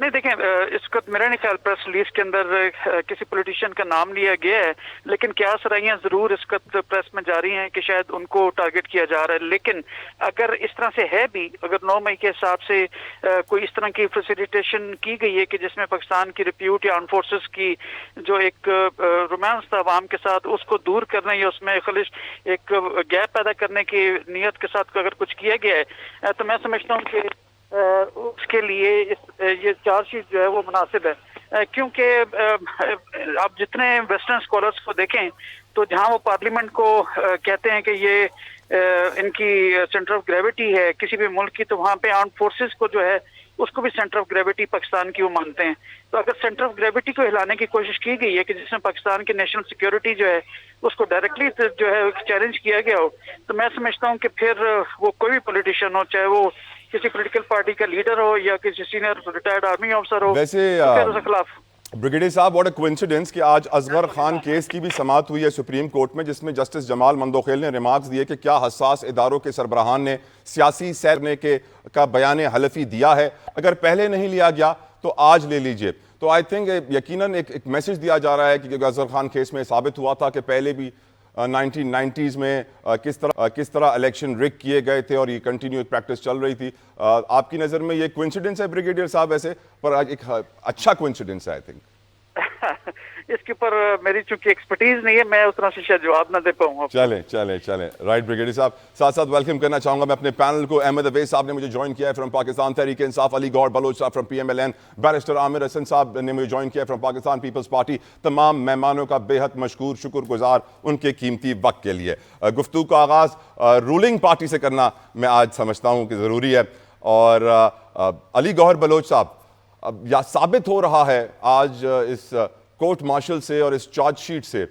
نہیں دیکھیں اس وقت میرا نہیں خیال پریس ریلیز کے اندر کسی پولیٹیشین کا نام لیا گیا ہے، لیکن کیا سرائیاں ضرور اس وقت پریس میں جاری ہیں کہ شاید ان کو ٹارگٹ کیا جا رہا ہے. لیکن اگر اس طرح سے ہے بھی، اگر 9 مئی کے حساب سے کوئی اس طرح کی فیسیلیٹیشن کی گئی ہے کہ جس میں پاکستان کی ریپیوٹ یا آرم فورسز کی جو ایک رومانس تھا عوام کے ساتھ اس کو دور کرنے یا اس میں خلش ایک گیپ پیدا کرنے کی نیت کے ساتھ اگر کچھ کیا گیا ہے، تو میں سمجھتا ہوں کہ اس کے لیے یہ چارج شیٹ جو ہے وہ مناسب ہے. کیونکہ آپ جتنے ویسٹرن اسکالرس کو دیکھیں تو جہاں وہ پارلیمنٹ کو کہتے ہیں کہ یہ ان کی سینٹر آف گریوٹی ہے کسی بھی ملک کی، تو وہاں پہ آرم فورسز کو جو ہے اس کو بھی سینٹر آف گریوٹی پاکستان کی وہ مانتے ہیں. تو اگر سینٹر آف گریوٹی کو ہلانے کی کوشش کی گئی ہے کہ جس میں پاکستان کی نیشنل سیکیورٹی جو ہے اس کو ڈائریکٹلی جو ہے چیلنج کیا گیا ہو، تو میں سمجھتا ہوں کہ پھر وہ کوئی بھی پولیٹیشین ہو، چاہے وہ کسی پولیٹیکل پارٹی کا لیڈر ہو یا کسی سینئر ریٹائرڈ آرمی آفیسر ہو، ویسے تو پھر اس کے خلاف. بریگیڈیئر صاحب، واٹ اے کوئنسیڈنس کہ آج اصغر خان کیس کی بھی سماعت ہوئی ہے سپریم کورٹ میں، جس میں جسٹس جمال مندوخیل نے ریمارکس دیے کہ کیا حساس اداروں کے سربراہان نے سیاسی سیر کرنے کا بیان حلفی دیا ہے، اگر پہلے نہیں لیا گیا تو آج لے لیجئے. تو آئی تھنک یقیناً ایک میسج دیا جا رہا ہے کہ اصغر خان کیس میں ثابت ہوا تھا کہ پہلے بھی 1990s میں کس طرح الیکشن ریگ کیے گئے تھے اور یہ کنٹینیو ایک پریکٹس چل رہی تھی. آپ کی نظر میں یہ کوئنسیڈنس ہے بریگیڈیئر صاحب؟ ایسے پر ایک اچھا کوئنسیڈنس ہے آئی تھنک. اس کے اوپر میری چونکہ ایکسپرٹیز نہیں ہے، میں اتنا سے شاید جواب نہ دے پاؤں گا. چلیں رائٹ بریگیڈیئر صاحب. ساتھ ساتھ ویلکم کرنا چاہوں گا میں اپنے پینل کو. احمد اویس صاحب نے مجھے جوائن کیا ہے فرام پاکستان تحریک انصاف، علی گوہر بلوچ صاحب from PMLN، barrister Aamir Hassan صاحب نے مجھے جوائن کیا ہے فرام پاکستان پیپلز پارٹی. تمام مہمانوں کا بے حد مشکور، شکر گزار ان کے قیمتی وقت کے لیے. گفتگو کا آغاز رولنگ پارٹی سے کرنا میں آج سمجھتا ہوں کہ ضروری ہے. اور علی گوہر بلوچ صاحب، یا ثابت ہو رہا ہے آج اس کورٹ مارشل سے اور اس چارج شیٹ سے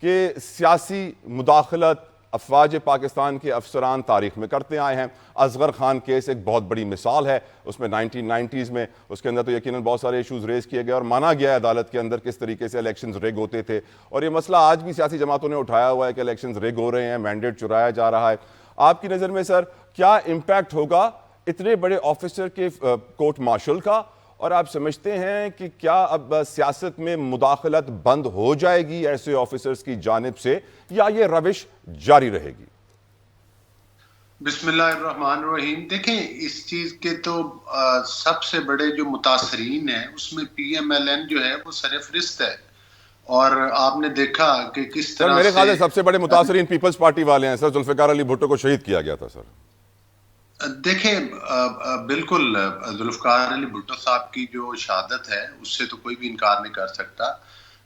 کہ سیاسی مداخلت افواج پاکستان کے افسران تاریخ میں کرتے آئے ہیں. اصغر خان کیس ایک بہت بڑی مثال ہے. اس میں 1990s میں اس کے اندر تو یقیناً بہت سارے ایشوز ریز کیے گئے اور مانا گیا ہے عدالت کے اندر کس طریقے سے الیکشنز ریگ ہوتے تھے. اور یہ مسئلہ آج بھی سیاسی جماعتوں نے اٹھایا ہوا ہے کہ الیکشنز ریگ ہو رہے ہیں، مینڈیٹ چرایا جا رہا ہے. آپ کی نظر میں سر کیا امپیکٹ ہوگا اتنے بڑے آفیسر کے کورٹ مارشل کا، اور آپ سمجھتے ہیں کہ کیا اب سیاست میں مداخلت بند ہو جائے گی ایسے آفیسرز کی جانب سے، یا یہ روش جاری رہے گی؟ بسم اللہ الرحمن الرحیم. دیکھیں اس چیز کے تو سب سے بڑے جو متاثرین ہیں اس میں PMLN جو ہے وہ سرفہرست ہے. اور آپ نے دیکھا کہ کس طرح میرے خیال سے سب سے بڑے متاثرین پیپلز پارٹی والے ہیں سر. ذوالفقار علی بھٹو کو شہید کیا گیا تھا سر. دیکھیں بالکل ذوالفقار علی بھٹو صاحب کی جو شہادت ہے اس سے تو کوئی بھی انکار نہیں کر سکتا.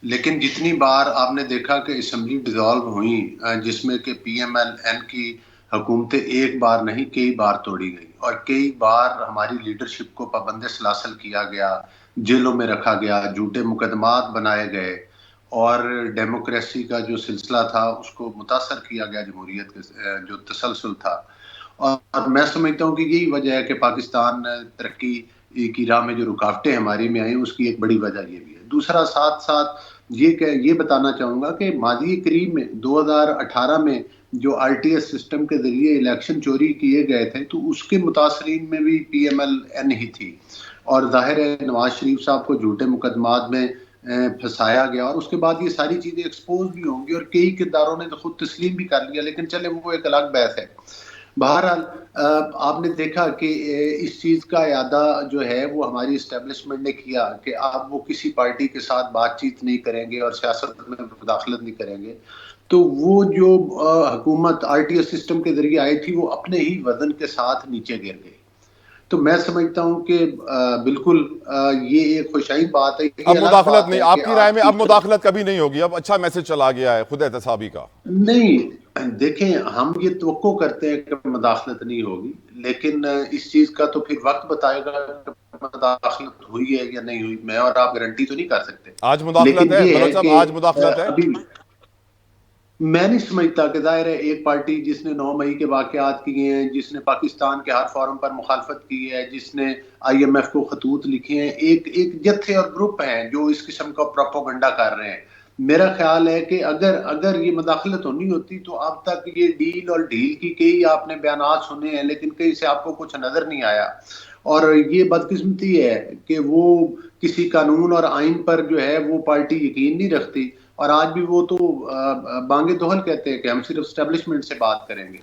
لیکن جتنی بار آپ نے دیکھا کہ اسمبلی ڈیزالو ہوئی جس میں کہ PMLN کی حکومتیں ایک بار نہیں کئی بار توڑی گئی، اور کئی بار ہماری لیڈرشپ کو پابند سلاسل کیا گیا، جیلوں میں رکھا گیا، جھوٹے مقدمات بنائے گئے، اور ڈیموکریسی کا جو سلسلہ تھا اس کو متاثر کیا گیا، جمہوریت کے جو تسلسل تھا. اور میں سمجھتا ہوں کہ یہی وجہ ہے کہ پاکستان ترقی کی راہ میں جو رکاوٹیں ہماری میں آئیں اس کی ایک بڑی وجہ یہ بھی ہے. دوسرا ساتھ ساتھ یہ بتانا چاہوں گا کہ ماضی قریب میں 2018 میں جو RTS سسٹم کے ذریعے الیکشن چوری کیے گئے تھے تو اس کے متاثرین میں بھی PMLN ہی تھی. اور ظاہر ہے نواز شریف صاحب کو جھوٹے مقدمات میں پھنسایا گیا، اور اس کے بعد یہ ساری چیزیں ایکسپوز بھی ہوں گی اور کئی کرداروں نے تو خود تسلیم بھی کر لیا، لیکن چلے وہ ایک الگ بحث ہے. بہرحال آپ نے دیکھا کہ اس چیز کا اعادہ جو ہے وہ ہماری اسٹیبلشمنٹ نے کیا کہ اب وہ کسی پارٹی کے ساتھ بات چیت نہیں کریں گے اور سیاست میں مداخلت نہیں کریں گے. تو وہ جو حکومت RTS سسٹم کے ذریعے آئی تھی وہ اپنے ہی وزن کے ساتھ نیچے گر گئی. تو میں سمجھتا ہوں کہ بالکل یہ ایک خوشائی بات ہے. اب مداخلت نہیں، آپ کی رائے میں اب مداخلت کبھی نہیں ہوگی؟ اب اچھا میسج چلا گیا ہے خود احتسابی کا. نہیں دیکھیں ہم یہ توقع کرتے ہیں کہ مداخلت نہیں ہوگی، لیکن اس چیز کا تو پھر وقت بتائے گا کہ مداخلت ہوئی ہے یا نہیں ہوئی. میں اور آپ گارنٹی تو نہیں کر سکتے. آج مداخلت ہے بلوچ صاحب؟ آج مداخلت ہے؟ میں نہیں سمجھتا کہ ظاہر ہے ایک پارٹی جس نے 9 مئی کے واقعات کیے ہیں، جس نے پاکستان کے ہر فورم پر مخالفت کی ہے، جس نے IMF کو خطوط لکھے ہیں، ایک جتھے اور گروپ ہیں جو اس قسم کا پروپیگنڈا کر رہے ہیں. میرا خیال ہے کہ اگر یہ مداخلت ہونی ہوتی تو اب تک یہ ڈیل اور ڈھیل کی کئی آپ نے بیانات سنے ہیں، لیکن کہیں سے آپ کو کچھ نظر نہیں آیا. اور یہ بدقسمتی ہے کہ وہ کسی قانون اور آئین پر جو ہے وہ پارٹی یقین نہیں رکھتی، اور آج بھی وہ تو بانگ دہل کہتے ہیں کہ ہم صرف اسٹیبلشمنٹ سے بات کریں گے.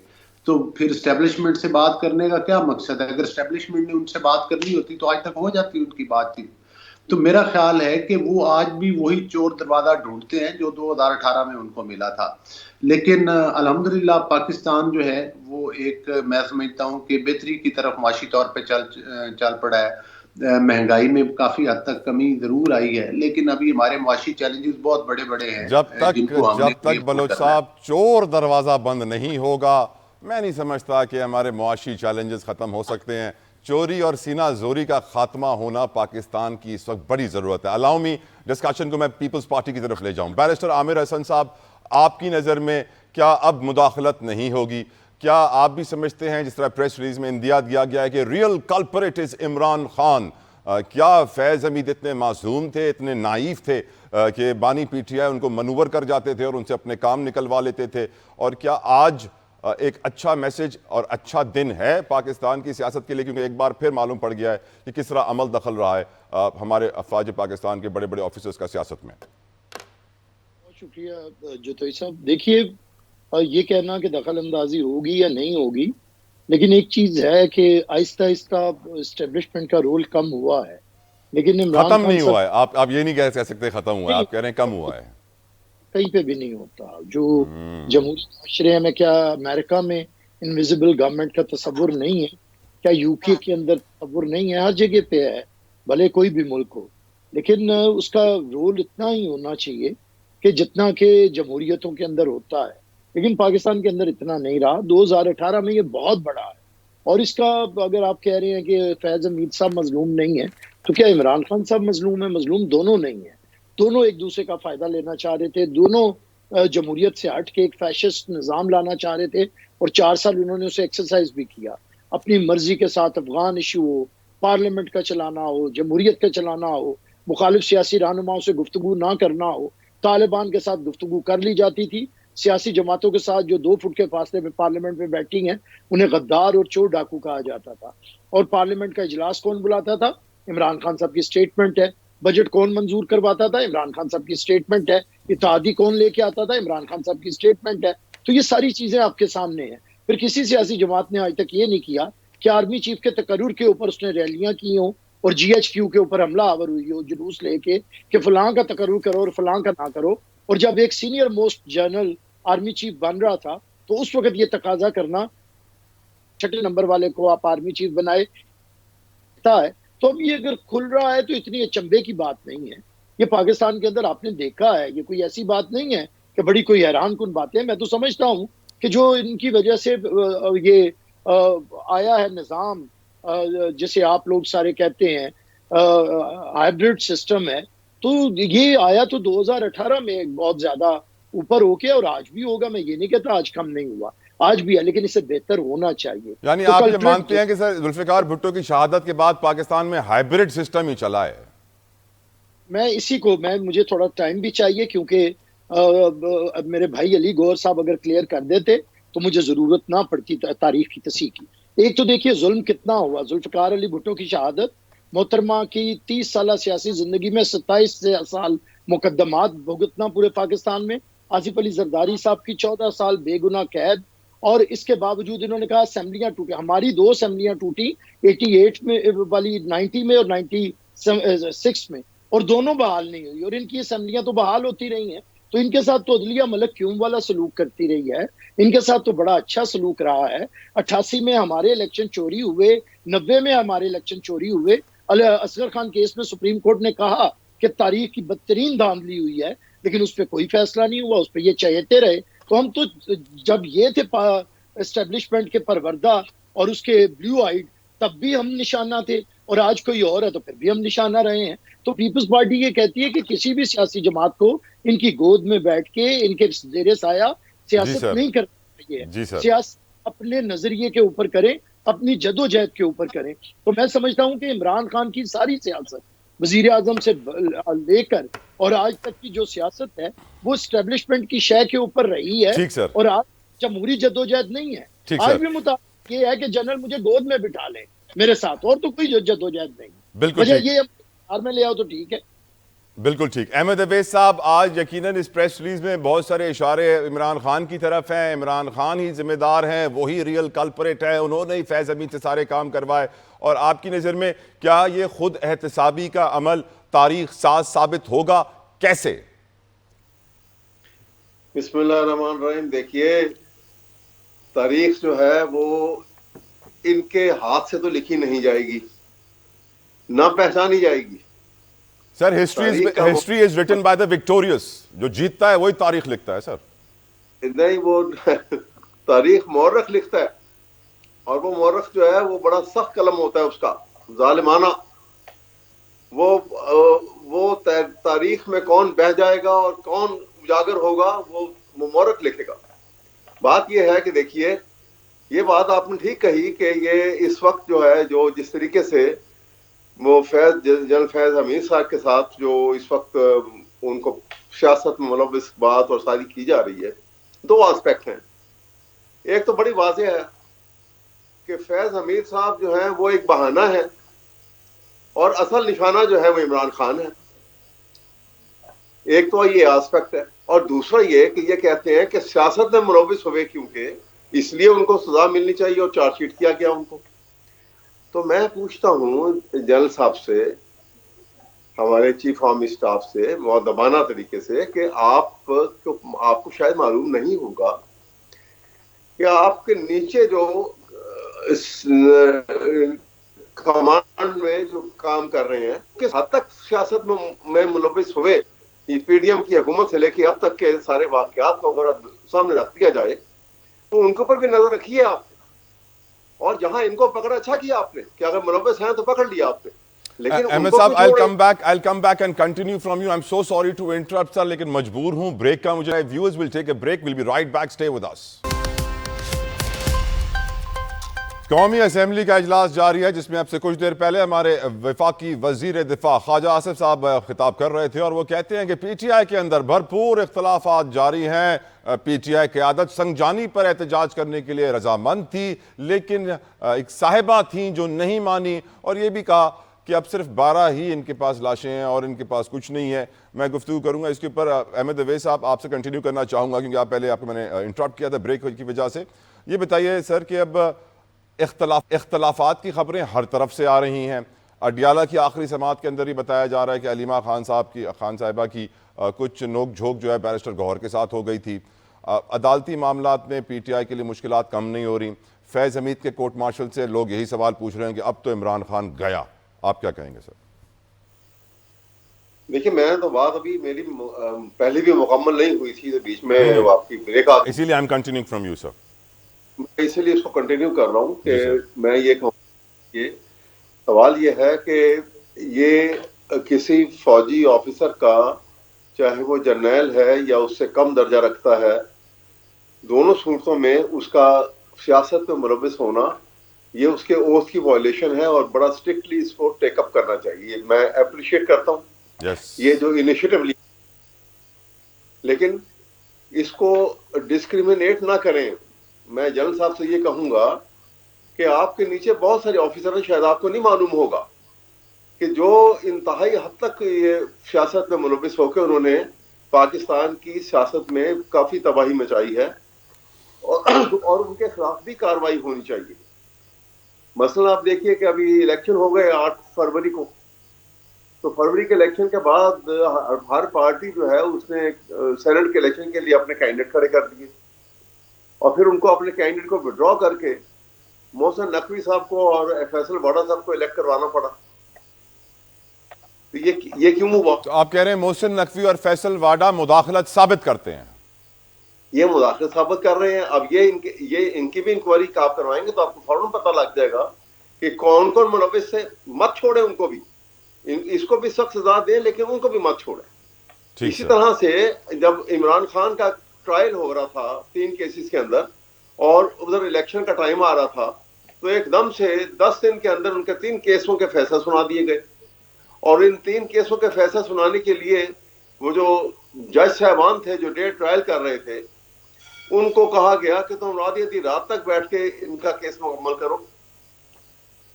تو پھر اسٹیبلشمنٹ سے بات کرنے کا کیا مقصد ہے؟ اگر اسٹیبلشمنٹ نے ان سے بات کرنی ہوتی تو آج تک ہو جاتی ان کی بات چیت. تو میرا خیال ہے کہ وہ آج بھی وہی چور دروازہ ڈھونڈتے ہیں جو 2018 میں ان کو ملا تھا. لیکن الحمدللہ پاکستان جو ہے وہ ایک، میں سمجھتا ہوں کہ بہتری کی طرف معاشی طور پہ چل پڑا ہے. مہنگائی میں کافی حد تک کمی ضرور آئی ہے، لیکن ابھی ہمارے معاشی چیلنجز بہت بڑے بڑے ہیں جن کو ہم نے جب تک بلوچ صاحب چور دروازہ بند نہیں ہوگا، میں نہیں سمجھتا کہ ہمارے معاشی چیلنجز ختم ہو سکتے ہیں. چوری اور سینہ زوری کا خاتمہ ہونا پاکستان کی اس وقت بڑی ضرورت ہے. الاؤ می ڈسکشن کو میں پیپلز پارٹی کی طرف لے جاؤں. بیرسٹر عامر حسن صاحب، آپ کی نظر میں کیا اب مداخلت نہیں ہوگی؟ کیا آپ بھی سمجھتے ہیں جس طرح پریس ریلیز میں اندیا دیا گیا ہے کہ ریئل کلپریٹ از عمران خان؟ کیا فیض حمید اتنے معصوم تھے، اتنے نائیف تھے کہ بانی پی ٹی آئی ان کو منور کر جاتے تھے اور ان سے اپنے کام نکلوا لیتے تھے؟ اور کیا آج ایک اچھا میسج اور اچھا دن ہے پاکستان کی سیاست کے لیے؟ کیونکہ ایک بار پھر معلوم پڑ گیا ہے کہ کس طرح عمل دخل رہا ہے ہمارے افواج پاکستان کے بڑے بڑے آفیسرز کا سیاست میں. بہت شکریہ جتوئی صاحب. دیکھیے، یہ کہنا کہ دخل اندازی ہوگی یا نہیں ہوگی، لیکن ایک چیز ہے کہ آہستہ آہستہ اسٹیبلشمنٹ کا رول کم ہوا ہے، لیکن عمران ختم خان نہیں ہوا ہے. آپ یہ نہیں کہہ سکتے ختم ہوا ہے، آپ کہہ رہے ہیں کم ہوا ہے. کہیں پہ بھی نہیں ہوتا. جو جمہوری معاشرے میں، کیا امریکہ میں انویزیبل گورنمنٹ کا تصور نہیں ہے؟ کیا یو کے اندر تصور نہیں ہے؟ ہر جگہ پہ ہے، بھلے کوئی بھی ملک ہو، لیکن اس کا رول اتنا ہی ہونا چاہیے کہ جتنا کہ جمہوریتوں کے اندر ہوتا ہے. لیکن پاکستان کے اندر اتنا نہیں رہا. 2018 میں یہ بہت بڑا ہے، اور اس کا اگر آپ کہہ رہے ہیں کہ فیض حمید صاحب مظلوم نہیں ہے، تو کیا عمران خان صاحب مظلوم ہے؟ مظلوم دونوں نہیں ہیں. دونوں ایک دوسرے کا فائدہ لینا چاہ رہے تھے، دونوں جمہوریت سے ہٹ کے ایک فیشسٹ نظام لانا چاہ رہے تھے، اور 4 سال انہوں نے اسے ایکسرسائز بھی کیا. اپنی مرضی کے ساتھ افغان ایشو ہو، پارلیمنٹ کا چلانا ہو، جمہوریت کا چلانا ہو، مخالف سیاسی رہنماؤں سے گفتگو نہ کرنا ہو. طالبان کے ساتھ گفتگو کر لی جاتی تھی، سیاسی جماعتوں کے ساتھ جو 2 فٹ کے فاصلے میں پارلیمنٹ میں بیٹھی ہیں انہیں غدار اور چور ڈاکو کہا جاتا تھا. اور پارلیمنٹ کا اجلاس کون بلاتا تھا؟ عمران خان صاحب کی سٹیٹمنٹ ہے. بجٹ کون منظور کرواتا تھا؟ عمران خان صاحب کی سٹیٹمنٹ ہے. اتحادی کون لے کے آتا تھا؟ عمران خان صاحب کی سٹیٹمنٹ ہے. تو یہ ساری چیزیں آپ کے سامنے ہیں. پھر کسی سیاسی جماعت نے آج تک یہ نہیں کیا کہ آرمی چیف کے تقرر کے اوپر اس نے ریلیاں کی ہوں اور جی ایچ کیو کے اوپر حملہ آور ہوئی ہو جلوس لے کے کہ فلاں کا تقرر کرو اور فلاں کا نہ کرو. اور جب ایک senior most general army chief بن رہا تھا تو اس وقت یہ تقاضا کرنا 6 نمبر والے کو آپ آرمی چیف بنائے ہے. تو اب یہ اگر کھل رہا ہے تو اتنی اچنبے کی بات نہیں ہے. یہ پاکستان کے اندر آپ نے دیکھا ہے، یہ کوئی ایسی بات نہیں ہے کہ بڑی کوئی حیران کن باتیں. میں تو سمجھتا ہوں کہ جو ان کی وجہ سے یہ آیا ہے نظام جسے آپ لوگ سارے کہتے ہیں ہائبرڈ سسٹم ہے، تو یہ آیا تو 2018 میں بہت زیادہ اوپر ہو کے، اور آج بھی ہوگا. میں یہ نہیں کہتا آج کم نہیں ہوا، آج بھی ہے، لیکن اسے بہتر ہونا چاہیے. یعنی آپ یہ مانتے ہیں کہ سر ذوالفقار بھٹو کی شہادت کے بعد پاکستان میں ہائبرڈ سسٹم ہی چلا ہے؟ میں اسی کو مجھے تھوڑا ٹائم بھی چاہیے، کیونکہ میرے بھائی علی گوہر صاحب اگر کلیئر کر دیتے تو مجھے ضرورت نہ پڑتی تاریخ کی تصحیح کی. ایک تو دیکھیے ظلم کتنا ہوا. ذوالفقار علی بھٹو کی شہادت، محترمہ کی 30 سالہ سیاسی زندگی میں 27 سال مقدمات بھگتنا پورے پاکستان میں، آصف علی زرداری صاحب کی 14 سال بے گناہ قید، اور اس کے باوجود انہوں نے کہا اسمبلیاں ٹوٹی. ہماری 2 اسمبلیاں ٹوٹی، 88 میں والی 90 میں اور 96 میں، اور دونوں بحال نہیں ہوئی. اور ان کی اسمبلیاں تو بحال ہوتی رہی ہیں. تو ان کے ساتھ تو عدلیہ ملک کیوم والا سلوک کرتی رہی ہے. ان کے ساتھ تو بڑا اچھا سلوک رہا ہے. 88 میں ہمارے الیکشن چوری ہوئے، 90 میں ہمارے الیکشن چوری ہوئے. اصغر خان کیس میں سپریم کورٹ نے کہا کہ تاریخ کی بدترین دھاندلی ہوئی ہے، لیکن اس پہ کوئی فیصلہ نہیں ہوا، اس پہ یہ چہتے رہے. تو ہم تو جب یہ تھے اسٹیبلشمنٹ کے پروردہ اور اس کے بلیو آئیڈ، تب بھی ہم نشانہ تھے، اور آج کوئی اور ہے تو پھر بھی ہم نشانہ رہے ہیں. تو پیپلز پارٹی یہ کہتی ہے کہ کسی بھی سیاسی جماعت کو ان کی گود میں بیٹھ کے ان کے زیر سایہ سیاست نہیں کرنا چاہیے. سیاست اپنے نظریے کے اوپر کریں، اپنی جدوجہد کے اوپر کریں. تو میں سمجھتا ہوں کہ عمران خان کی ساری سیاست، وزیر اعظم سے لے کر اور آج تک کی جو سیاست ہے، وہ اسٹیبلشمنٹ کی شے کے اوپر رہی ہے، اور آج جمہوری جدوجہد نہیں ہے. آج بھی مطابق یہ ہے کہ جنرل مجھے گود میں بٹھا لیں میرے ساتھ، اور تو کوئی جدوجہد نہیں. بالکل اچھا ٹھیک. یہ بہار میں لے آؤ تو ٹھیک ہے. بالکل ٹھیک. احمد اویس صاحب آج یقیناً اس پریس ریلیز میں بہت سارے اشارے عمران خان کی طرف ہیں. عمران خان ہی ذمہ دار ہیں, وہی ریئل کلپریٹ ہے, انہوں نے ہی فیض حمید سے سارے کام کروائے. اور آپ کی نظر میں کیا یہ خود احتسابی کا عمل تاریخ ساز ثابت ہوگا, کیسے؟ بسم اللہ الرحمن الرحیم. دیکھیے تاریخ جو ہے وہ ان کے ہاتھ سے تو لکھی نہیں جائے گی, نہ پہچانی جائے گی. Sir history is written by the victorious, جو جیتتا ہے وہی تاریخ لکھتا ہے. سر نہیں, وہ تاریخ مورخ لکھتا ہے, اور وہ مورخ جو ہے وہ بڑا سخت قلم ہوتا ہے اس کا, ظالمانہ. وہ تاریخ میں کون بہہ جائے گا اور کون اجاگر ہوگا وہ مورخ لکھے گا. بات یہ ہے کہ دیکھیے, یہ بات آپ نے ٹھیک کہی کہ یہ اس وقت جو ہے, جو جس طریقے سے وہ جنرل فیض حمید صاحب کے ساتھ جو اس وقت ان کو سیاست میں ملوث بات اور ساری کی جا رہی ہے, دو آسپیکٹ ہیں. ایک تو بڑی واضح ہے کہ فیض حمید صاحب جو ہیں وہ ایک بہانہ ہے, اور اصل نشانہ جو ہے وہ عمران خان ہے. ایک تو یہ آسپیکٹ ہے, اور دوسرا یہ کہ یہ کہتے ہیں کہ سیاست میں ملوث ہوئے کیونکہ اس لیے ان کو سزا ملنی چاہیے اور چارج شیٹ کیا گیا ان کو. تو میں پوچھتا ہوں جنرل صاحب سے, ہمارے چیف آرمی اسٹاف سے مؤدبانہ طریقے سے, کہ آپ کو شاید معلوم نہیں ہوگا کہ آپ کے نیچے جو کمانڈ میں جو کام کر رہے ہیں کس حد تک سیاست میں ملوث ہوئے. پی ڈی ایم کی حکومت سے لے کے اب تک کے سارے واقعات کو اگر سامنے رکھ دیا جائے تو ان کے اوپر بھی نظر رکھیے آپ. اور جہاں ان کو پکڑا اچھا کیا آپ نے کہ اگر ملوث ہیں تو پکڑ لیا آپ نے, لیکن احمد صاحب I'll come back and continue from you. I'm so sorry to interrupt sir, لیکن مجبور ہوں بریک کا. مجھے viewers will take a break. We'll be right back. Stay with us. قومی اسمبلی کا اجلاس جاری ہے, جس میں اب سے کچھ دیر پہلے ہمارے وفاقی وزیر دفاع خواجہ آصف صاحب خطاب کر رہے تھے, اور وہ کہتے ہیں کہ پی ٹی آئی کے اندر بھرپور اختلافات جاری ہیں. پی ٹی آئی قیادت سنجانی پر احتجاج کرنے کے لیے رضامند تھی, لیکن ایک صاحبہ تھیں جو نہیں مانی, اور یہ بھی کہا کہ اب صرف 12 ہی ان کے پاس لاشیں ہیں اور ان کے پاس کچھ نہیں ہے. میں گفتگو کروں گا اس کے اوپر. احمد اویس صاحب آپ سے کنٹینیو کرنا چاہوں گا, کیونکہ آپ پہلے آپ کو میں نے انٹرپٹ کیا تھا بریک کی وجہ سے. یہ بتائیے سر کہ اب اختلافات کی خبریں ہر طرف سے آ رہی ہیں. اڈیالہ کی آخری سماعت کے اندر ہی بتایا جا رہا ہے کہ علیمہ خان صاحبہ کی کچھ نوک جھوک جو ہے بیرسٹر گوہر کے ساتھ ہو گئی تھی. عدالتی معاملات میں پی ٹی آئی کے لیے مشکلات کم نہیں ہو رہی. فیض حمید کے کورٹ مارشل سے لوگ یہی سوال پوچھ رہے ہیں کہ اب تو عمران خان گیا, آپ کیا کہیں گے سر؟ دیکھیے میں تو بات ابھی میری پہلے بھی مکمل نہیں ہوئی تھی, بیچ میں آپ کی بریک آ گئی, اسی لیے I'm continuing from you sir. میں اسی لیے اس کو کنٹینیو کر رہا ہوں کہ میں یہ کہوں کہ سوال یہ ہے کہ یہ کسی فوجی آفیسر کا, چاہے وہ جرنیل ہے یا اس سے کم درجہ رکھتا ہے, دونوں صورتوں میں اس کا سیاست میں ملوث ہونا یہ اس کے اوتھ کی وائلیشن ہے, اور بڑا اسٹرکٹلی اس کو ٹیک اپ کرنا چاہیے. میں اپریشیٹ کرتا ہوں یہ جو انیشیٹو لی, لیکن اس کو ڈسکریمنیٹ نہ کریں. میں جنرل صاحب سے یہ کہوں گا کہ آپ کے نیچے بہت سارے آفیسر ہیں, شاید آپ کو نہیں معلوم ہوگا کہ جو انتہائی حد تک یہ سیاست میں ملوث ہو کے انہوں نے پاکستان کی سیاست میں کافی تباہی مچائی ہے, اور ان کے خلاف بھی کارروائی ہونی چاہیے. مثلا آپ دیکھیے کہ ابھی الیکشن ہو گئے 8 فروری کو, تو فروری کے الیکشن کے بعد ہر پارٹی جو ہے اس نے سینٹ کے الیکشن کے لیے اپنے کینڈیڈیٹ کھڑے کر دیے, اور پھر ان کو اپنے کینڈیڈیٹ کو وڈرا کر کے محسن نقوی صاحب کو اور فیصل واڈا صاحب کو الیکٹ کروانا پڑا. تو یہ کیوں ہوا؟ تو آپ کہہ رہے ہیں محسن نقوی اور فیصل واڈا مداخلت ثابت کرتے ہیں؟ یہ مداخلت ثابت کر رہے ہیں. اب یہ ان کی بھی انکوائری آپ کروائیں گے تو آپ کو فوراً پتہ لگ جائے گا کہ کون کون ملوث سے. مت چھوڑیں ان کو بھی, اس کو بھی سخت سزا دیں, لیکن ان کو بھی مت چھوڑیں. اسی طرح سے جب عمران خان کا ٹرائل ہو رہا تھا 3 کیسز کے اندر, اور ادھر الیکشن کا ٹائم آ رہا تھا, تو ایک دم سے 10 دن کے اندر ان کے 3 کیسوں کے فیصلہ سنا دیے گئے. اور ان 3 کیسوں کے فیصلہ سنانے کے لیے وہ جو جج صاحبان تھے جو ڈے ٹرائل کر رہے تھے, ان کو کہا گیا کہ تم آدھی رات تک بیٹھ کے ان کا کیس مکمل کرو.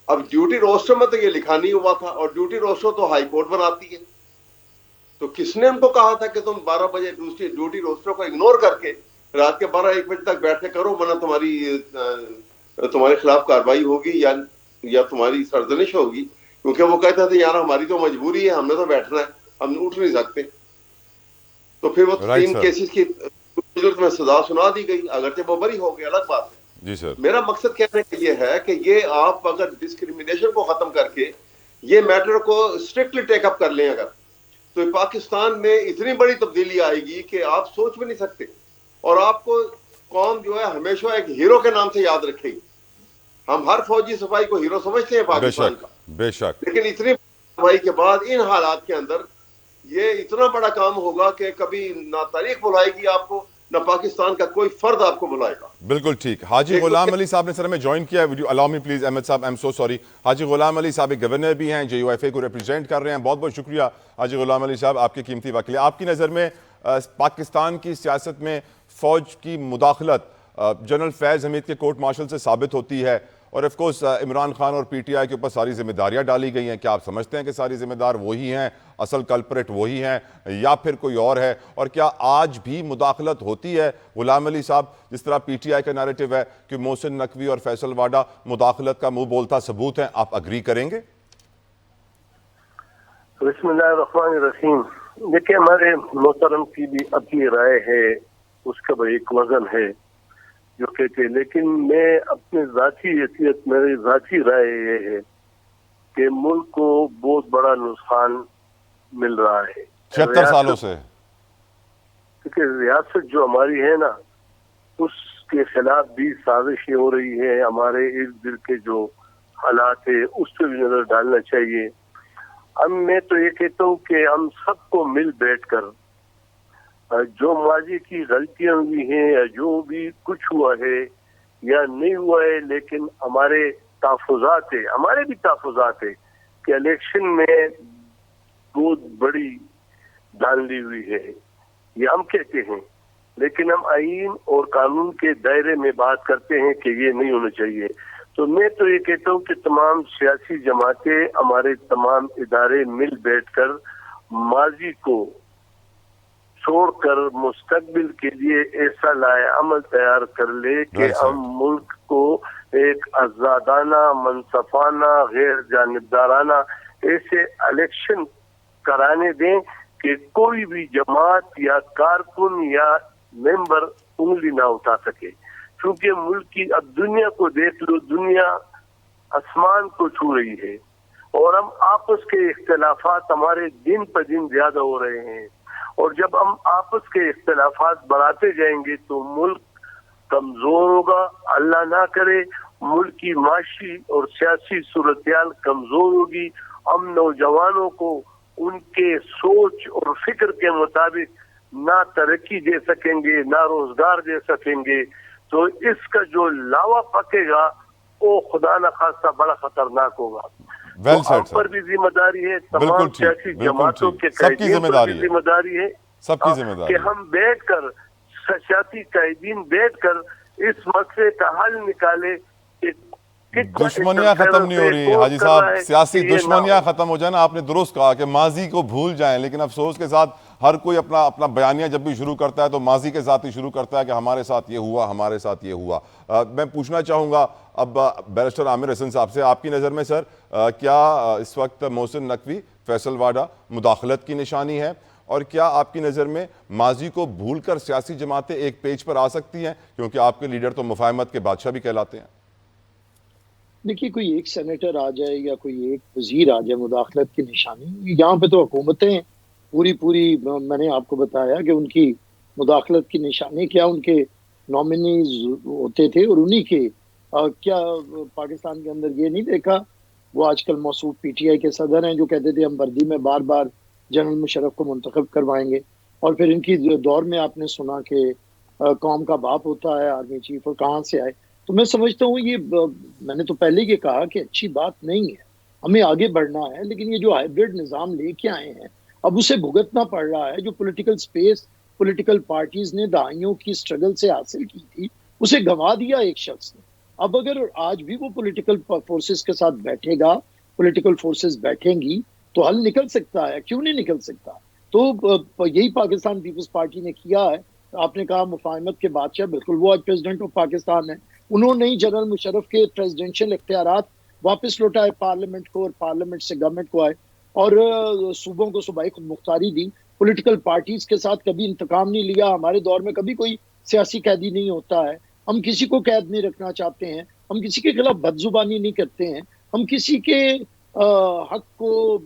اب ڈیوٹی روسٹر میں تو یہ لکھا نہیں ہوا تھا, اور ڈیوٹی روسٹر تو ہائی کورٹ بناتی ہے. تو کس نے ان کو کہا تھا کہ تم 12 بجے دوسری ڈیوٹی روسٹر کو اگنور کر کے رات کے 12-1 بجے تک بیٹھ کے کرو, ورنہ تمہارے خلاف کارروائی ہوگی یا تمہاری سرزنش ہوگی. کیونکہ وہ کہتے تھے یار ہماری تو مجبوری ہے, ہم نے تو بیٹھنا ہے, ہم اٹھ نہیں سکتے. تو پھر وہ 3 کیسز کی میں سزا سنا دی گئی, اگرچہ وہ بری ہو گئی, الگ بات ہے. جی سر, میرا مقصد کہنے کے یہ ہے کہ یہ آپ اگر ڈسکریمنیشن کو ختم کر کے یہ میٹر کو اسٹرکٹلی ٹیک اپ کر لیں اگر, تو پاکستان میں اتنی بڑی تبدیلی آئے گی کہ آپ سوچ بھی نہیں سکتے. اور آپ کو قوم جو ہے ہمیشہ ایک ہیرو کے نام سے یاد رکھے گی. ہم ہر فوجی صفائی کو ہیرو سمجھتے ہیں پاکستان کا, بے شک, لیکن اتنی صفائی کے بعد ان حالات کے اندر یہ اتنا بڑا کام ہوگا کہ کبھی نہ تاریخ بلائے گی آپ کو, نہ پاکستان کا کوئی فرد آپ کو بلائے گا. بالکل ٹھیک. حاجی غلام علی صاحب نے سر ہمیں جوائن کیا ہے. الاؤ می پلیز احمد صاحب, آئی ایم سو سوری. حاجی غلام علی صاحب ایک گورنر بھی ہیں, JUIFA کو ریپرزینٹ کر رہے ہیں. بہت بہت شکریہ حاجی غلام علی صاحب آپ کے قیمتی وقت کے لیے. آپ کی نظر میں پاکستان کی سیاست میں فوج کی مداخلت جنرل فیض حمید کے کورٹ مارشل سے ثابت ہوتی ہے, اور آف کورس عمران خان اور PTI کے اوپر ساری ذمہ داریاں ڈالی گئی ہیں. کیا آپ سمجھتے ہیں کہ ساری ذمہ دار وہی ہیں, اصل کلپریٹ وہی ہیں, یا پھر کوئی اور ہے؟ اور کیا آج بھی مداخلت ہوتی ہے غلام علی صاحب, جس طرح PTI کا نیریٹو ہے کہ محسن نقوی اور فیصل واڈا مداخلت کا منہ بولتا ثبوت ہیں, آپ اگری کریں گے؟ بسم اللہ الرحمن الرحیم. دیکھیں ہمارے محترم کی بھی اپنی رائے ہے, اس کا بھی ایک وزن ہے جو کہتے ہیں, لیکن میں اپنے ذاتی حیثیت, میری ذاتی رائے یہ ہے کہ ملک کو بہت بڑا نقصان مل رہا ہے 76 سالوں سے. کیونکہ ریاست جو ہماری ہے نا, اس کے خلاف بھی سازشیں ہو رہی ہے. ہمارے ارد گرد کے جو حالات ہے اس پہ بھی نظر ڈالنا چاہیے. میں تو یہ کہتا ہوں کہ ہم سب کو مل بیٹھ کر جو ماضی کی غلطیاں ہوئی ہیں یا جو بھی کچھ ہوا ہے یا نہیں ہوا ہے, لیکن ہمارے تحفظات ہے, ہمارے بھی تحفظات ہے کہ الیکشن میں بہت بڑی دھاندلی ہوئی ہے, یہ ہم کہتے ہیں, لیکن ہم آئین اور قانون کے دائرے میں بات کرتے ہیں کہ یہ نہیں ہونا چاہیے. تو میں تو یہ کہتا ہوں کہ تمام سیاسی جماعتیں, ہمارے تمام ادارے مل بیٹھ کر ماضی کو چھوڑ کر مستقبل کے لیے ایسا لائے عمل تیار کر لے کہ ہم ملک کو ایک آزادانہ, منصفانہ, غیر جانبدارانہ ایسے الیکشن کرانے دیں کہ کوئی بھی جماعت یا کارکن یا ممبر انگلی نہ اٹھا سکے. کیونکہ ملک کی اب دنیا کو دیکھ لو, دنیا آسمان کو چھو رہی ہے, اور ہم آپس کے اختلافات ہمارے دن پہ دن زیادہ ہو رہے ہیں. اور جب ہم آپس کے اختلافات بڑھاتے جائیں گے تو ملک کمزور ہوگا. اللہ نہ کرے ملک کی معاشی اور سیاسی صورتحال کمزور ہوگی. ہم نوجوانوں کو ان کے سوچ اور فکر کے مطابق نہ ترقی دے سکیں گے, نہ روزگار دے سکیں گے. تو اس کا جو لاوا پکے گا وہ خدا نہ خواستہ بڑا خطرناک ہوگا. ہم پر بھی ذمہ داری ہے, تمام سیاسی جماعتوں کے قائدین پر بھی ذمہ داری ہے, سب کی ذمہ داری کہ ہم بیٹھ کر سیاسی قائدین بیٹھ کر اس مسئلے کا حل نکالے. دشمنیاں ختم نہیں ہو رہی حاجی صاحب, سیاسی دشمنیاں ختم ہو جائیں نا. آپ نے درست کہا کہ ماضی کو بھول جائیں, لیکن افسوس کے ساتھ ہر کوئی اپنا بیانیہ جب بھی شروع کرتا ہے تو ماضی کے ساتھ ہی شروع کرتا ہے کہ ہمارے ساتھ یہ ہوا, ہمارے ساتھ یہ ہوا. میں پوچھنا چاہوں گا اب بیرسٹر عامر حسن صاحب سے, آپ کی نظر میں سر کیا اس وقت محسن نقوی, فیصل واڈا مداخلت کی نشانی ہے, اور کیا آپ کی نظر میں ماضی کو بھول کر سیاسی جماعتیں ایک پیج پر آ سکتی ہیں, کیونکہ آپ کے لیڈر تو مفاہمت کے بادشاہ بھی کہلاتے ہیں؟ دیکھیے کوئی ایک سینیٹر آ جائے یا کوئی ایک وزیر آ جائے مداخلت کی نشانی, یہاں پہ تو حکومتیں پوری میں نے آپ کو بتایا کہ ان کی مداخلت کی نشانی کیا, ان کے نامنیز ہوتے تھے, اور انہی کے کیا پاکستان کے اندر یہ نہیں دیکھا, وہ آج کل موصوف PTI کے صدر ہیں جو کہتے تھے ہم وردی میں بار بار جنرل مشرف کو منتخب کروائیں گے, اور پھر ان کی دور میں آپ نے سنا کہ قوم کا باپ ہوتا ہے آرمی چیف, اور کہاں سے آئے. تو میں سمجھتا ہوں یہ, میں نے تو پہلے یہ کہا کہ اچھی بات نہیں ہے, ہمیں آگے بڑھنا ہے, لیکن یہ جو ہائیبرڈ نظام لے کے آئے ہیں اب اسے بھگتنا پڑ رہا ہے. جو پولیٹیکل سپیس پولیٹیکل پارٹیز نے دہائیوں کی سٹرگل سے حاصل کی تھی اسے گنوا دیا ایک شخص نے. اب اگر آج بھی وہ پولیٹیکل فورسز کے ساتھ بیٹھے گا، پولیٹیکل فورسز بیٹھیں گی تو حل نکل سکتا ہے، کیوں نہیں نکل سکتا؟ تو یہی پاکستان پیپلز پارٹی نے کیا ہے. آپ نے کہا مفاہمت کے بادشاہ، بالکل وہ آج پریزیڈنٹ آف پاکستان ہے. انہوں نے جنرل مشرف کے پریزیڈنشل اختیارات واپس لوٹائے پارلیمنٹ کو، اور پارلیمنٹ سے گورنمنٹ کو آئے، اور صوبوں کو صوبائی خود مختاری دی. پولیٹیکل پارٹیز کے ساتھ کبھی انتقام نہیں لیا. ہمارے دور میں کبھی کوئی سیاسی قیدی نہیں ہوتا ہے. ہم کسی کو قید نہیں رکھنا چاہتے ہیں، ہم کسی کے خلاف بد زبانی نہیں کرتے ہیں، ہم کسی کے حق کو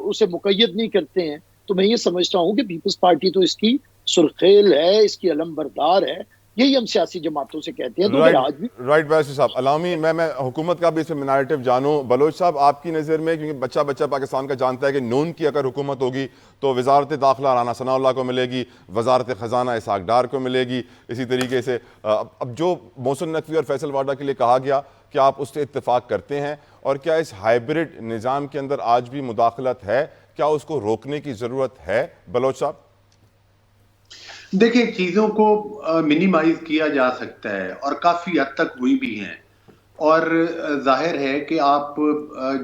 اسے مقید نہیں کرتے ہیں. تو میں یہ سمجھتا ہوں کہ پیپلز پارٹی تو اس کی سرخیل ہے، اس کی علم بردار ہے. یہی ہم سیاسی جماعتوں سے کہتے ہیں. تو آج بھی رائٹ بیسٹ صاحب علامی میں حکومت کا بھی اس میں نریٹو جانوں. بلوچ صاحب آپ کی نظر میں، کیونکہ بچہ پاکستان کا جانتا ہے کہ نون کی اگر حکومت ہوگی تو وزارت داخلہ رانا ثناء اللہ کو ملے گی، وزارت خزانہ اسحاق ڈار کو ملے گی. اسی طریقے سے اب جو محسن نقوی اور فیصل واڈا کے لیے کہا گیا، کیا آپ اس سے اتفاق کرتے ہیں؟ اور کیا اس ہائبرڈ نظام کے اندر آج بھی مداخلت ہے؟ کیا اس کو روکنے کی ضرورت ہے بلوچ صاحب؟ دیکھیں، چیزوں کو منیمائز کیا جا سکتا ہے اور کافی حد تک ہوئی بھی ہیں. اور ظاہر ہے کہ آپ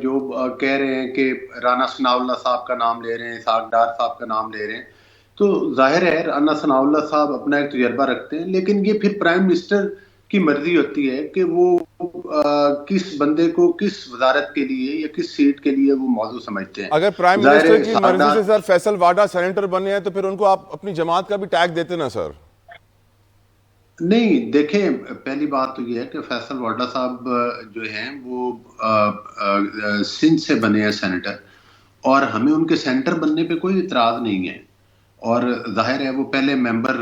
جو کہہ رہے ہیں کہ رانا ثناء اللہ صاحب کا نام لے رہے ہیں، اسحاق ڈار صاحب کا نام لے رہے ہیں، تو ظاہر ہے رانا ثناء اللہ صاحب اپنا ایک تجربہ رکھتے ہیں، لیکن یہ پھر پرائم منسٹر کی مرضی ہوتی ہے کہ وہ کس بندے کو کس وزارت کے لیے یا کس سیٹ کے لیے وہ موضوع سمجھتے ہیں. اگر پرائم منسٹر کی مرضی سے سر فیصل واڈا سینیٹر بنے ہیں تو پھر ان کو آپ اپنی جماعت کا بھی ٹیگ دیتے نا سر؟ نہیں، دیکھیں، پہلی بات تو یہ ہے کہ فیصل واڈا صاحب جو ہیں وہ سندھ سے بنے ہیں سینیٹر، اور ہمیں ان کے سینیٹر بننے پہ کوئی اعتراض نہیں ہے. اور ظاہر ہے وہ پہلے ممبر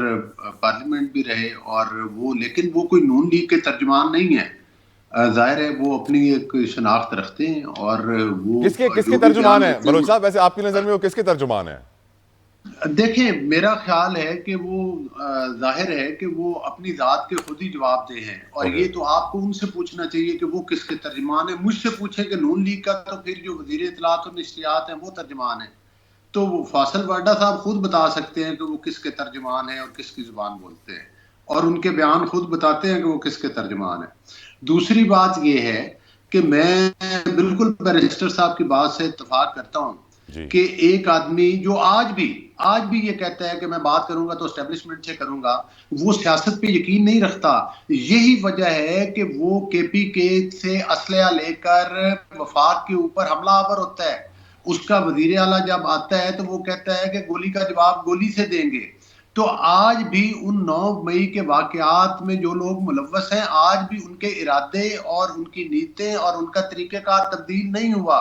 پارلیمنٹ بھی رہے، اور وہ لیکن وہ کوئی نون لیگ کے ترجمان نہیں ہے. ظاہر ہے وہ اپنی ایک شناخت رکھتے ہیں. اور وہ کس کے ترجمان ہیں بلوچ صاحب؟ ویسے آپ کی نظر میں وہ کس کے ترجمان ہیں؟ دیکھیں، میرا خیال ہے کہ وہ ظاہر ہے کہ وہ اپنی ذات کے خود ہی جواب دہ ہیں، اور یہ تو آپ کو ان سے پوچھنا چاہیے کہ وہ کس کے ترجمان ہیں. مجھ سے پوچھیں کہ نون لیگ کا، تو پھر جو وزیر اطلاعات اور نشریات ہیں وہ ترجمان ہیں. تو وہ فیصل واڈا صاحب خود بتا سکتے ہیں کہ وہ کس کے ترجمان ہیں اور کس کی زبان بولتے ہیں، اور ان کے بیان خود بتاتے ہیں کہ وہ کس کے ترجمان ہیں. دوسری بات یہ ہے کہ میں بالکل بیرسٹر صاحب کی بات سے اتفاق کرتا ہوں کہ ایک آدمی جو آج بھی یہ کہتا ہے کہ میں بات کروں گا تو اسٹیبلشمنٹ سے کروں گا، وہ سیاست پہ یقین نہیں رکھتا. یہی وجہ ہے کہ وہ کے پی کے سے اسلحہ لے کر وفاق کے اوپر حملہ آور ہوتا ہے. اس کا وزیر اعلیٰ جب آتا ہے تو وہ کہتا ہے کہ گولی کا جواب گولی سے دیں گے. تو آج بھی ان 9 مئی کے واقعات میں جو لوگ ملوث ہیں، آج بھی ان کے ارادے اور ان کی نیتیں اور ان کا طریقہ کار تبدیل نہیں ہوا.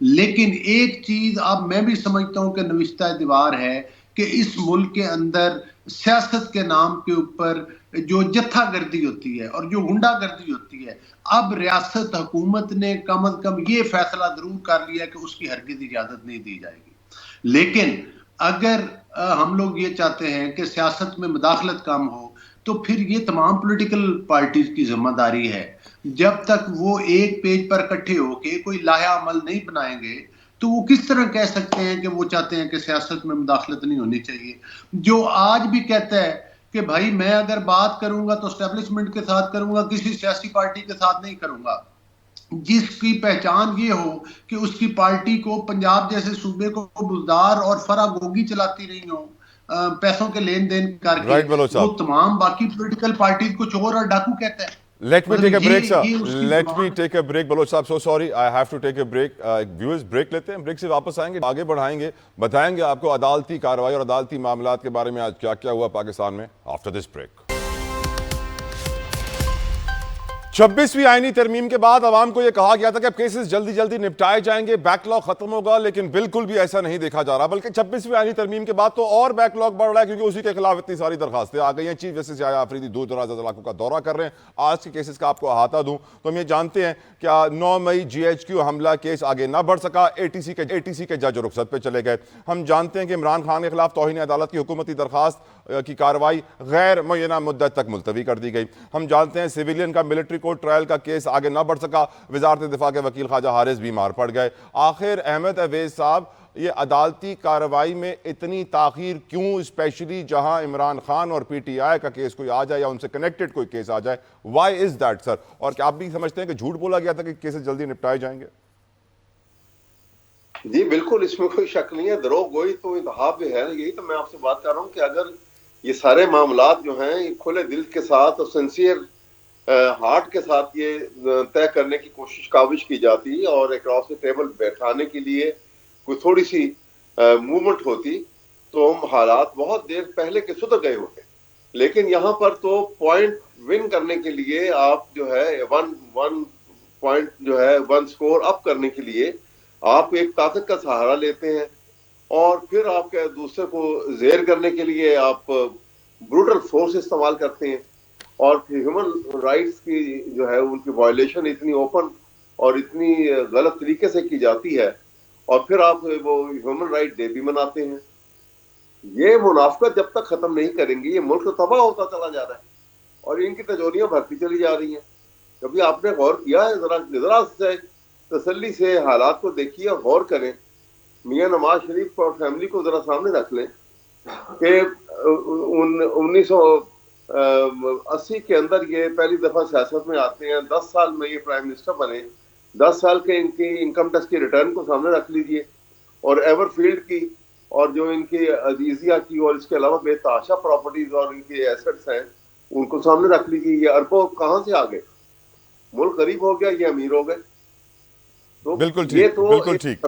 لیکن ایک چیز اب میں بھی سمجھتا ہوں کہ نوشتہ دیوار ہے کہ اس ملک کے اندر سیاست کے نام کے اوپر جو جتھا گردی ہوتی ہے اور جو غنڈہ گردی ہوتی ہے، اب ریاست حکومت نے کم از کم یہ فیصلہ ضرور کر لیا کہ اس کی ہرگز اجازت نہیں دی جائے گی. لیکن اگر ہم لوگ یہ چاہتے ہیں کہ سیاست میں مداخلت کم ہو، تو پھر یہ تمام پولیٹیکل پارٹیز کی ذمہ داری ہے. جب تک وہ ایک پیج پر اکٹھے ہو کے کوئی لائحہ عمل نہیں بنائیں گے تو وہ کس طرح کہہ سکتے ہیں کہ وہ چاہتے ہیں کہ سیاست میں مداخلت نہیں ہونی چاہیے. جو آج بھی کہتا ہے کہ بھائی میں اگر بات کروں گا تو اسٹیبلشمنٹ کے ساتھ کروں گا، کسی سیاسی پارٹی کے ساتھ نہیں کروں گا، جس کی پہچان یہ ہو کہ اس کی پارٹی کو پنجاب جیسے صوبے کو بزدار اور فرا گوگی چلاتی رہی ہوں پیسوں کے لین دین کر کے، وہ تمام باقی پولیٹیکل پارٹیز کو چور اور ڈاکو کہتا ہے. Let me take a break, sir. Let me take a break. Baloch صاحب, so sorry, I have to take a break. Viewers, break لیتے ہیں, break سے واپس آئیں گے, آگے بڑھائیں گے, بتائیں گے آپ کو عدالتی کارروائی اور عدالتی معاملات کے بارے میں آج کیا کیا ہوا پاکستان میں. After this break. 26ویں آئینی ترمیم کے بعد عوام کو یہ کہا گیا تھا کہ اب کیسز جلدی جلدی نپٹائے جائیں گے, بیک لاگ ختم ہوگا, لیکن بالکل بھی ایسا نہیں دیکھا جا رہا, بلکہ 26ویں آئینی ترمیم کے بعد تو اور بیک لاگ بڑھ رہا ہے, کیونکہ اسی کے خلاف اتنی ساری درخواستیں آ گئی ہیں. چیف جسٹس یحییٰ آفریدی دور دراز علاقوں کا دورہ کر رہے ہیں. آج کے کیسز کا آپ کو احاطہ دوں تو ہم یہ جانتے ہیں کہ 9 مئی GHQ حملہ کیس آگے نہ بڑھ سکا, ATC کے جج رخصت پہ چلے گئے. ہم جانتے ہیں کہ عمران خان کے خلاف توہین عدالت کی حکومتی درخواست کی کارروائی غیر معینہ مدت تک ملتوی کر دی گئی. ہم جانتے ہیں سویلین کا ملٹری کورٹ ٹرائل کا کیس آگے نہ بڑھ سکا, وزارت دفاع کے وکیل خواجہ حارث بیمار پڑ گئے. آخر احمد اویس صاحب یہ عدالتی کارروائی میں اتنی تاخیر کیوں، اسپیشلی جہاں عمران خان اور پی ٹی آئی کا کیس کوئی آ جائے یا ان سے کنیکٹڈ کوئی کیس آ جائے؟ Y is that sir? اور کیا آپ بھی سمجھتے ہیں کہ جھوٹ بولا گیا تھا کہ کیسز جلدی نپٹائے جائیں گے؟ جی بالکل، اس میں کوئی شک نہیں ہے، دروغ گوئی تو انتہا پہ ہے. یہی تو میں آپ سے بات کر رہا ہوں کہ اگر یہ سارے معاملات جو ہیں یہ کھلے دل کے ساتھ اور سنسیئر ہارٹ کے ساتھ یہ طے کرنے کی کاوش کی جاتی اور اکراس ٹیبل بیٹھانے کے لیے کوئی تھوڑی سی موومنٹ ہوتی تو ہم حالات بہت دیر پہلے کے سدھر گئے ہوتے. لیکن یہاں پر تو پوائنٹ ون کرنے کے لیے آپ جو ہے ون پوائنٹ جو ہے ون سکور اپ کرنے کے لیے آپ ایک طاقت کا سہارا لیتے ہیں اور پھر آپ کے دوسرے کو زیر کرنے کے لیے آپ بروٹل فورس استعمال کرتے ہیں اور ہیومن رائٹس کی جو ہے ان کی وائلیشن اتنی اوپن اور اتنی غلط طریقے سے کی جاتی ہے اور پھر آپ وہ ہیومن رائٹ ڈے بھی مناتے ہیں. یہ منافقت جب تک ختم نہیں کریں گے یہ ملک تو تباہ ہوتا چلا جا رہا ہے اور ان کی تجوریاں بڑھتی چلی جا رہی ہیں. کبھی آپ نے غور کیا ہے؟ ذرا سے تسلی سے حالات کو دیکھیے اور غور کریں. میاں نواز شریف اور فیملی کو ذرا سامنے رکھ لیں کہ 1980 کے اندر یہ پہلی دفعہ سیاست میں آتے ہیں, 10 سال میں یہ پرائم منسٹر بنے, 10 سال کے ان کی انکم ٹیکس کی ریٹرن کو سامنے رکھ لیجئے اور ایور فیلڈ کی اور جو ان کی عزیزیہ کی اور اس کے علاوہ بے تحاشا پراپرٹیز اور ان کے ایسٹس ہیں ان کو سامنے رکھ لیجئے. یہ اربوں کہاں سے آ گئے؟ ملک غریب ہو گیا, یہ امیر ہو گئے. تو بالکل ٹھیک, بالکل ٹھیک.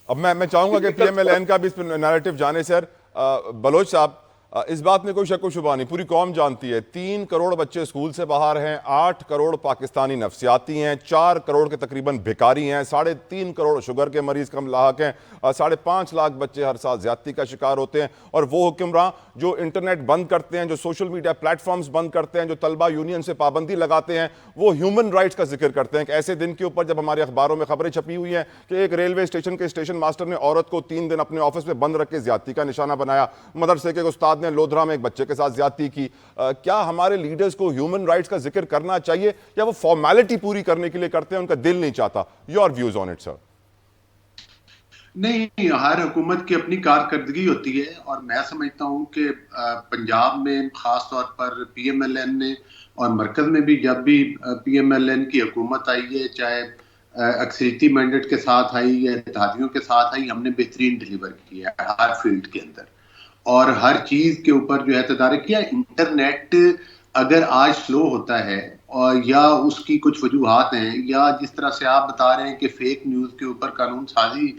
اب میں چاہوں گا کہ پی ایم ایل این کا بھی اس پر نیریٹو جانے. سر بلوچ صاحب, اس بات میں کوئی شک و شبہ نہیں, پوری قوم جانتی ہے 3 کروڑ بچے اسکول سے باہر ہیں, 8 کروڑ پاکستانی نفسیاتی ہیں, 4 کروڑ کے تقریباً بھکاری ہیں, 3.5 کروڑ شوگر کے مریض کم لاحق ہیں, 5.5 لاکھ بچے ہر سال زیادتی کا شکار ہوتے ہیں. اور وہ حکمراں جو انٹرنیٹ بند کرتے ہیں, جو سوشل میڈیا پلیٹ فارمز بند کرتے ہیں, جو طلبہ یونین سے پابندی لگاتے ہیں, وہ ہیومن رائٹس کا ذکر کرتے ہیں. کہ ایسے دن کے اوپر جب ہمارے اخباروں میں خبریں چھپی ہوئی ہیں کہ ایک ریلوے اسٹیشن کے اسٹیشن ماسٹر نے عورت کو 3 دن اپنے آفس میں بند رکھ کے زیادتی کا نشانہ بنایا, مدرسے کے استاد نے لودھرا میں ایک بچے کے ساتھ زیادتی کی. کیا ہمارے لیڈرز کو ہیومن رائٹس کا ذکر کرنا چاہیے یا وہ فارمیلٹی پوری کرنے کے لیے کرتے ہیں, ان کا دل نہیں چاہتا؟ Your views on it sir. نہیں, ہر حکومت کی اپنی کارکردگی ہوتی ہے اور میں سمجھتا ہوں کہ پنجاب میں خاص طور پر پی ایم ایل این نے اور مرکز میں بھی جب بھی پی ایم ایل این کی حکومت آئی ہے, چاہے اکثریتی مینڈیٹ کے ساتھ آئی یا اتحادیوں کے ساتھ آئی, ہم نے بہترین ڈیلیور کیا ہے ہر فیلڈ کے اندر اور ہر چیز کے اوپر جو ہے تدارک کیا. انٹرنیٹ اگر آج سلو ہوتا ہے اور یا اس کی کچھ وجوہات ہیں یا جس طرح سے آپ بتا رہے ہیں کہ فیک نیوز کے اوپر قانون سازی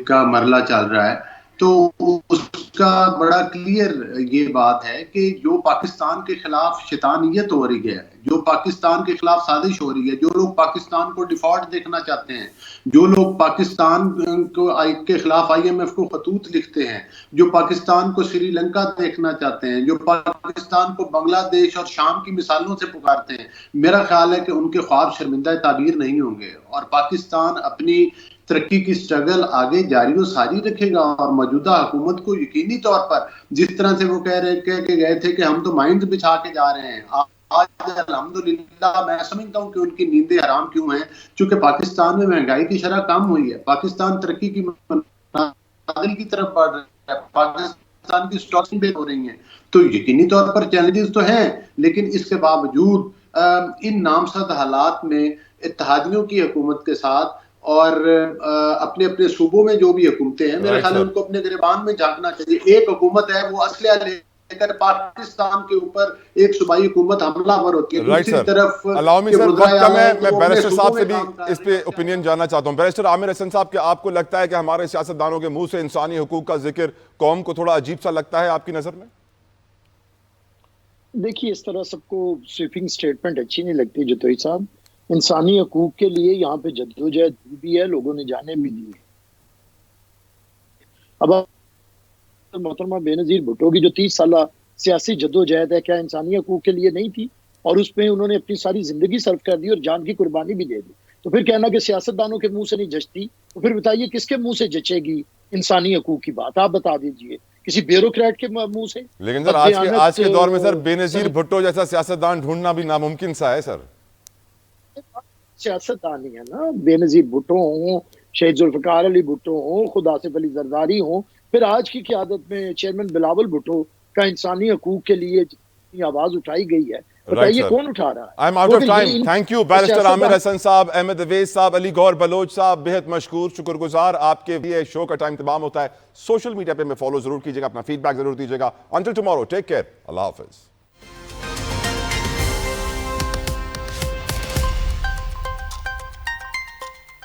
کا مرحلہ چل رہا ہے, تو اس کا بڑا کلیئر یہ بات ہے کہ جو پاکستان کے خلاف شیطانیت ہو رہی ہے, جو پاکستان کے خلاف سازش ہو رہی ہے, جو لوگ پاکستان کو ڈیفالٹ دیکھنا چاہتے ہیں, جو لوگ پاکستان کے خلاف آئی ایم ایف کو خطوط لکھتے ہیں, جو پاکستان کو سری لنکا دیکھنا چاہتے ہیں, جو پاکستان کو بنگلہ دیش اور شام کی مثالوں سے پکارتے ہیں, میرا خیال ہے کہ ان کے خواب شرمندہ تعبیر نہیں ہوں گے اور پاکستان اپنی ترقی کی سٹرگل آگے جاری و ساری رکھے گا. اور موجودہ حکومت کو یقینی طور پر جس طرح سے وہ کہہ کے گئے تھے کہ ہم تو مائنڈ بچھا کے جا رہے ہیں, آج الحمدللہ میں سمجھتا ہوں کہ ان کی نیندیں حرام کیوں ہیں, چونکہ پاکستان میں مہنگائی کی شرح کم ہوئی ہے, پاکستان ترقی کی منازل کی طرف بڑھ رہا ہے, پاکستان کی سٹاکس بے ہو رہی ہیں. تو یقینی طور پر چیلنجز تو ہیں, لیکن اس کے باوجود ان نامزد حالات میں اتحادیوں کی حکومت کے ساتھ اور اپنے اپنے صوبوں میں جو بھی حکومتیں ہیں, میرے خیال ہے ان کو اپنے گریبان میں جھانکنا چاہیے. ایک حکومت ہے وہ اسلحہ لے کر پاکستان کے اوپر ایک صوبائی حکومت حملہ آور ہوتی ہے, دوسری طرف میں بیرسٹر صاحب سے بھی اس پہ اوپینین جاننا چاہتا ہوں. بیرسٹر عامر حسن صاحب, کیا آپ کو لگتا ہے کہ ہمارے سیاستدانوں کے منہ سے انسانی حقوق کا ذکر قوم کو تھوڑا عجیب سا لگتا ہے آپ کی نظر میں؟ دیکھیے, اس طرح سب کو سویپنگ سٹیٹمنٹ اچھی نہیں لگتی جتوئی صاحب. انسانی حقوق کے لیے یہاں پہ جدوجہد بھی ہے, لوگوں نے جانے بھی دی ہے. اب محترمہ بے نظیر بھٹو کی جو 30 سالہ سیاسی جدوجہد ہے, کیا انسانی حقوق کے لیے نہیں تھی؟ اور اس میں انہوں نے اپنی ساری زندگی صرف کر دی اور جان کی قربانی بھی دے دی. تو پھر کہنا کہ سیاستدانوں کے منہ سے نہیں جچتی, تو پھر بتائیے کس کے منہ سے جچے گی انسانی حقوق کی بات؟ آپ بتا دیجئے, کسی بیوروکریٹ کے منہ سے؟ لیکن سر آج کے دور میں سر بے نظیر بھٹو جیسا سیاستدان ڈھونڈنا بھی ناممکن سا ہے سر. سیاستدان ہی ہے نا, بے نظیر بھٹو ہوں شہید ذوالفقار علی بھٹو ہوں، خود آصف علی زرداری ہوں، پھر آج کی قیادت میں چیئرمین بلاول بھٹو کا انسانی حقوق کے لیے جتنی آواز اٹھائی گئی ہے، بتائیے کون اٹھا رہا ہے؟ I'm out of time. Thank you barrister Aamir Hassan sahab, Ahmed Owais صاحب، علی گور بلوچ صاحب، بہت مشکور، شکر گزار. آپ کے لیے شو کا ٹائم تمام ہوتا ہے. سوشل میڈیا پہ میں فالو ضرور کیجیے گا، اپنا فیڈ بیک ضرور دیجیے گا. Until tomorrow, take care. اللہ حافظ.